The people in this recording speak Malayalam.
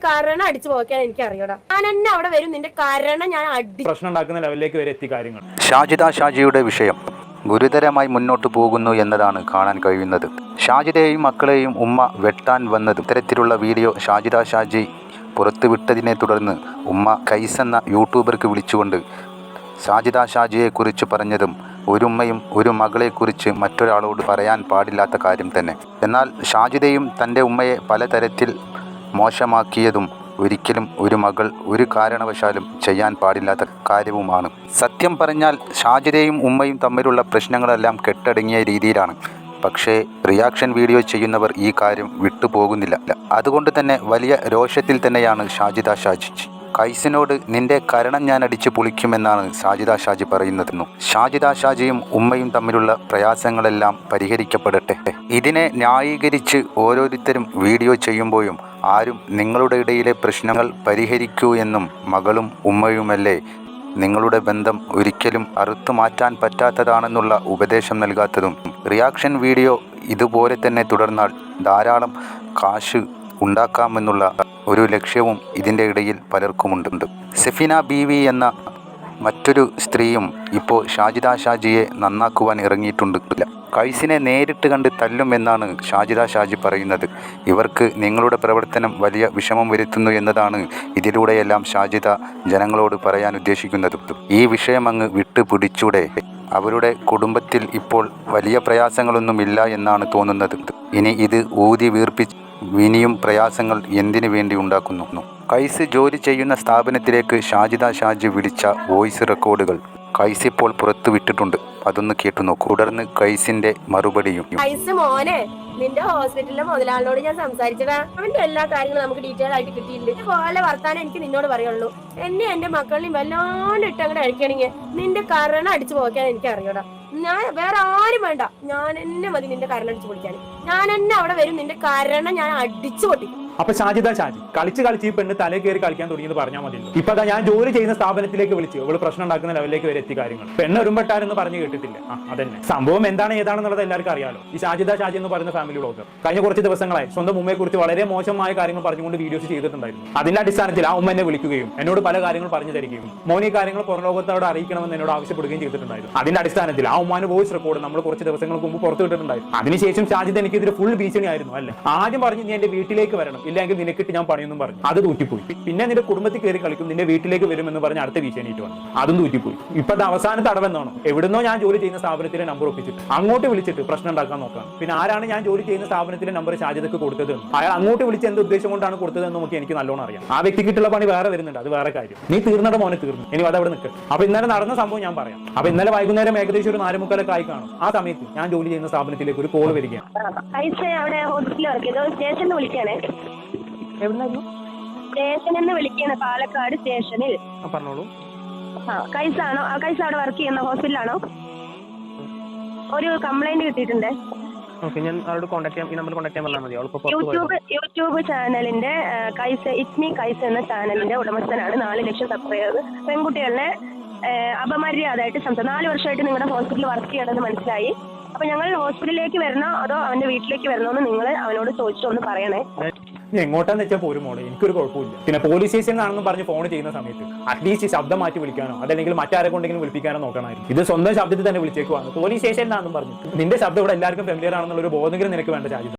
കാരണം അടിച്ചു പോക്കാൻ എനിക്ക് അറിയണം. ഞാൻ എന്നെ അവിടെ വരും, നിന്റെ കാരണം ഞാൻ പ്രശ്നം ഉണ്ടാക്കുന്ന ലെവലിലേക്ക് വരെ എത്തി കാര്യങ്ങൾ. ഷാജിദയുടെ വിഷയം ഗുരുതരമായി മുന്നോട്ട് പോകുന്നു എന്നതാണ് കാണാൻ കഴിയുന്നത്. ഷാജിദയെയും മക്കളെയും ഉമ്മ വെട്ടാൻ വന്നതും ഇത്തരത്തിലുള്ള വീഡിയോ ഷാജി പുറത്തുവിട്ടതിനെ തുടർന്ന് ഉമ്മ കൈസ് എന്ന യൂട്യൂബർക്ക് വിളിച്ചുകൊണ്ട് ഷാജിയെക്കുറിച്ച് പറഞ്ഞതും ഒരുമ്മയും ഒരു മകളെക്കുറിച്ച് മറ്റൊരാളോട് പറയാൻ പാടില്ലാത്ത കാര്യം തന്നെ. എന്നാൽ ഷാജിദയും തൻ്റെ ഉമ്മയെ പലതരത്തിൽ മോശമാക്കിയതും ഒരിക്കലും ഒരു മകൾ ഒരു കാരണവശാലും ചെയ്യാൻ പാടില്ലാത്ത കാര്യവുമാണ്. സത്യം പറഞ്ഞാൽ ഷാജിദയും ഉമ്മയും തമ്മിലുള്ള പ്രശ്നങ്ങളെല്ലാം കെട്ടടങ്ങിയ രീതിയിലാണ്. പക്ഷേ റിയാക്ഷൻ വീഡിയോ ചെയ്യുന്നവർ ഈ കാര്യം വിട്ടുപോകുന്നില്ല. അതുകൊണ്ട് തന്നെ വലിയ രോഷത്തിൽ തന്നെയാണ് ഷാജി. കൈസിനോട് നിന്റെ കരണം ഞാൻ അടിച്ച് പൊളിക്കുമെന്നാണ് ഷാജി പറയുന്നതെന്നും ഷാജിയും ഉമ്മയും തമ്മിലുള്ള പ്രയാസങ്ങളെല്ലാം പരിഹരിക്കപ്പെടട്ടെ. ഇതിനെ ന്യായീകരിച്ച് ഓരോരുത്തരും വീഡിയോ ചെയ്യുമ്പോഴും ആരും നിങ്ങളുടെ ഇടയിലെ പ്രശ്നങ്ങൾ പരിഹരിക്കൂ എന്നും മകളും ഉമ്മയുമല്ലേ നിങ്ങളുടെ ബന്ധം ഒരിക്കലും അറുത്തു മാറ്റാൻ പറ്റാത്തതാണെന്നുള്ള ഉപദേശം നൽകാത്തതും. റിയാക്ഷൻ വീഡിയോ ഇതുപോലെ തന്നെ തുടർന്നാൽ ധാരാളം കാശ് ഉണ്ടാക്കാമെന്നുള്ള ഒരു ലക്ഷ്യവും ഇതിൻ്റെ ഇടയിൽ പലർക്കുമുണ്ട്. സെഫിന ബീവി എന്ന മറ്റൊരു സ്ത്രീയും ഇപ്പോൾ ഷാജിയെ നന്നാക്കുവാൻ ഇറങ്ങിയിട്ടുണ്ട്. കൈസിനെ നേരിട്ട് കണ്ട് തല്ലുമെന്നാണ് ഷാജി പറയുന്നത്. ഇവർക്ക് നിങ്ങളുടെ പ്രവർത്തനം വലിയ വിഷമം വരുത്തുന്നു എന്നതാണ് ഇതിലൂടെയെല്ലാം ഷാജിദ ജനങ്ങളോട് പറയാൻ ഉദ്ദേശിക്കുന്നത്. ഈ വിഷയം അങ്ങ് വിട്ടുപിടിച്ചൂടെ? അവരുടെ കുടുംബത്തിൽ ഇപ്പോൾ വലിയ പ്രയാസങ്ങളൊന്നുമില്ല എന്നാണ് തോന്നുന്നത്. ഇനി ഇത് ഊതി വീർപ്പിച്ച് ഇനിയും പ്രയാസങ്ങൾ എന്തിനു വേണ്ടി ഉണ്ടാക്കുന്നു? കൈസ് ജോലി ചെയ്യുന്ന സ്ഥാപനത്തിലേക്ക് ഷാജി വിളിച്ച വോയിസ് റെക്കോർഡുകൾ കൈസ് ഇപ്പോൾ പുറത്തു വിട്ടിട്ടുണ്ട്. അതൊന്ന് കേട്ടു നോക്കൂ. തുടർന്ന് കൈസിന്റെ മറുപടിയും. കൈസ് മോനെ, നിന്റെ ഹോസ്പിറ്റലിലെ മുതലാളിനോട് ഞാൻ സംസാരിച്ചതാ. അവന്റെ എല്ലാ കാര്യങ്ങളും നമുക്ക് ഡീറ്റെയിൽ ആയിട്ട് കിട്ടിയിട്ടുണ്ട്. പോലെ വർത്താനം എനിക്ക് നിന്നോട് പറയുള്ളൂ. എന്നെ എന്റെ മക്കളെയും വല്ലാണ്ട് ഇട്ടങ്ങടെ അഴിക്കണെങ്കിൽ നിന്റെ കാരണം അടിച്ചു പോക്കാൻ എനിക്ക് അറിയണം. ഞാൻ വേറെ ആരും വേണ്ട, ഞാൻ എന്നെ മതി നിന്റെ കാരണം അടിച്ചു പൊളിക്കാൻ. ഞാൻ എന്നെ അവിടെ വരും, നിന്റെ കാരണം ഞാൻ അടിച്ചു പൊട്ടിക്കും. അപ്പൊ ഷാജി കളിച്ച് ഈ പെണ്ണ് തലേ കയറി കളിക്കാൻ തുടങ്ങിയെന്ന് പറഞ്ഞാൽ മതിയല്ലോ. ഇപ്പൊ ഞാൻ ജോലി ചെയ്യുന്ന സ്ഥാപനത്തിലേക്ക് വിളിച്ചു ഇവള് പ്രശ്നം ഉണ്ടാക്കുന്ന ലെവലിലേക്ക് വരെ എത്തി കാര്യങ്ങൾ. പെണ്ണ് ഒരുമ്പെട്ടാരെന്ന് പറഞ്ഞു കേട്ടിട്ടില്ല. അതന്നെ സംഭവം ഏതാണെന്നുള്ളത് എല്ലാവർക്കും അറിയാലോ. ഈ ഷാജി എന്ന് പറയുന്ന ഫാമിലി ബ്ലോഗർ കഴിഞ്ഞ കുറച്ച് ദിവസങ്ങളായി സ്വന്തം ഉമ്മയെ കുറിച്ച് വളരെ മോശമായ കാര്യങ്ങൾ പറഞ്ഞുകൊണ്ട് വീഡിയോസ് ചെയ്തിട്ടുണ്ടായിരുന്നു. അതിന്റെ അടിസ്ഥാനത്തിൽ ആ ഉമ്മ എന്നെ വിളിക്കുകയും എന്നോട് പല കാര്യങ്ങൾ പറഞ്ഞു തരികയും മോനി കാര്യങ്ങൾ പുറലോകത്തോട് അറിയിക്കണമെന്ന് എന്നോട് ആവശ്യപ്പെടുകയും ചെയ്തിട്ടുണ്ടായിരുന്നു. അതിന്റെ അടിസ്ഥാനത്തിൽ ആ ഉമ്മാന് വോയിസ് റെക്കോർഡ് നമ്മൾ കുറച്ച് ദിവസങ്ങൾക്ക് മുമ്പ് പുറത്തു വിട്ടിട്ടുണ്ടായിരുന്നു. അതിനുശേഷം ഷാജി എനിക്കെതിരെ ഫുൾ ഭീഷണിയായിരുന്നു. അല്ലേ, ആദ്യം പറഞ്ഞു നീ എന്റെ വീട്ടിലേക്ക് വരണം, ഇല്ലെങ്കിൽ നിനക്കിട്ട് ഞാൻ പണിയൊന്നും പറഞ്ഞു. അത് തൂറ്റിപ്പോയി. പിന്നെ നിന്റെ കുടുംബത്തിൽ കയറി കളിക്കും, നിന്റെ വീട്ടിലേക്ക് വരുമെന്ന് പറഞ്ഞ് അടുത്ത ഭീഷണിയിട്ട് വന്നു. അതും തൂറ്റിപ്പോയി. ഇപ്പൊ അവസാന തടവെന്നാണോ എവിടുന്നോ ഞാൻ ജോലി ചെയ്യുന്ന സ്ഥാപനത്തിലെ നമ്പർ ഒപ്പിച്ചിട്ട് അങ്ങോട്ട് വിളിച്ചിട്ട് പ്രശ്നം ഉണ്ടാക്കാൻ നോക്കാം. പിന്നെ ആരാണ് ഞാൻ ജോലി ചെയ്യുന്ന സ്ഥാപനത്തിലെ നമ്പർ ഷാജിദക്ക് കൊടുത്തത്, അയാൾ അങ്ങോട്ട് വിളിച്ച് എന്ത് ഉദ്ദേശം കൊണ്ടാണ് കൊടുത്തതെന്ന് നമുക്ക് എനിക്ക് നല്ലോണം അറിയാം. ആ വ്യക്തിക്കിട്ടുള്ള പണി വേറെ വരുന്നുണ്ട്, അത് വേറെ കാര്യം. നീ തീർന്നയുടെ മോനെ തീർന്നു, ഇനി അതവിടെ നിൽക്കും. അപ്പൊ ഇന്നലെ നടന്ന സംഭവം ഞാൻ പറയാം. അപ്പൊ ഇന്നലെ വൈകുന്നേരം ഏകദേശം ഒരു 4:45 ആയി കാണും. ആ സമയത്ത് ഞാൻ ജോലി ചെയ്യുന്ന സ്ഥാപനത്തിലേക്ക് ഒരു കോൾ വരികയാണ്. സ്റ്റേഷനിൽ വിളിക്കാണ്, പാലക്കാട് സ്റ്റേഷനിൽ. പറഞ്ഞോളൂ. കൈസാണോ? കൈസ് അവിടെ വർക്ക് ചെയ്യുന്ന ഹോസ്പിറ്റലാണോ? ഒരു കംപ്ലൈന്റ് കിട്ടിയിട്ടുണ്ട്. ഞാൻ അവരോട് കോൺടാക്ട് ചെയ്യാം. ഈ നമ്പറിൽ കോൺടാക്ട് ചെയ്യാൻ പറഞ്ഞാൽ മതി. യൂട്യൂബ് ചാനലിന്റെ കൈസ് ഇറ്റ്മി കൈസ് എന്ന ചാനലിന്റെ ഉടമസ്ഥനാണ്. 4 ലക്ഷം സബ്സ്ക്രൈബർ. പെൺകുട്ടികളെ അപമര്യാദയായിട്ട് 4 വർഷമായിട്ട് നിങ്ങളുടെ ഹോസ്പിറ്റലിൽ വർക്ക് ചെയ്യണമെന്ന് മനസ്സിലായി. അപ്പൊ ഞങ്ങൾ ഹോസ്പിറ്റലിലേക്ക് വരണോ അതോ അവന്റെ വീട്ടിലേക്ക് വരണോ എന്ന് നിങ്ങൾ അവനോട് ചോദിച്ചൊന്ന് പറയണേ. എങ്ങോട്ടാന്ന് വെച്ചാൽ പോരും മോളെ, എനിക്കൊരു കുഴപ്പമില്ല. പിന്നെ പോലീസ് സ്റ്റേഷനിലാണെന്ന് പറഞ്ഞ് ഫോൺ ചെയ്യുന്ന സമയത്ത് അറ്റ്ലീസ്റ്റ് ശബ്ദം മാറ്റി വിളിക്കാനോ അതല്ലെങ്കിൽ മറ്റാരെ കൊണ്ടെങ്കിലും വിളിപ്പിക്കാനോ നോക്കണമായിരുന്നു. ഇത് സ്വന്തം ശബ്ദത്തിൽ തന്നെ വിളിച്ചേക്കുവാണ്. പോലീസ് സ്റ്റേഷനിലാണെന്നും പറഞ്ഞു നിന്റെ ശബ്ദം ഇവിടെ എല്ലാവർക്കും ഫെമിലിയർ ആണെന്നുള്ള ഒരു ബോധമെങ്കിലും നിനക്ക് വേണ്ട ഷാജി.